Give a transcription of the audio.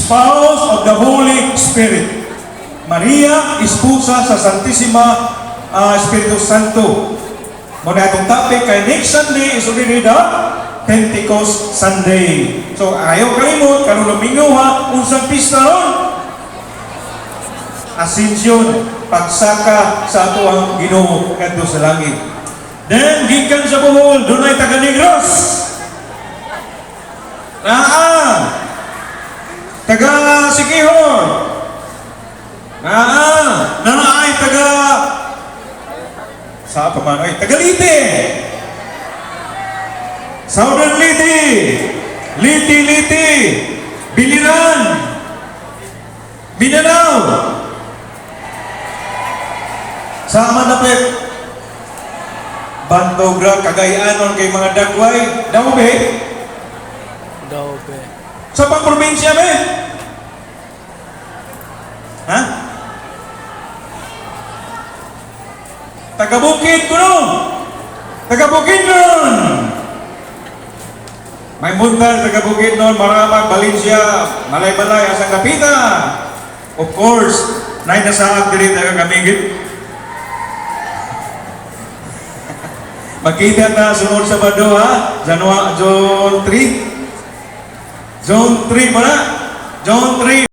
spouse of the Holy Spirit. Maria, esposa sa Santissima Espiritu Santo. Muna itong topic kay next Sunday is already the Pentecost Sunday. So ayaw kalimot, karong Domingo ha, unsang pista ron? Ascension, pagsaka sa ato ang Ginoo kadto sa langit. Then gikan sa Bohol, dunay taga Negros. Taga Siquijor. Ay taga sa pa man ay taga Leyte. Southern Leyte. Leyte. Biliran. Mindanao. Sama na pet. Bandogra, Cagayanon kay mga dagway. Daobe. Sa pang probinsya be? Ha? Taga-Bukid ko no? Taga-Bukid nun! May muntal, taga-Bukid nun, Maramag, Valencia, Malay-Balay, Asang Kapita. Of course, naay nasaag din taga-Kamigit. Makita na sunod sa Bado ha? Zone 3? Zone 3 pala? Zone 3.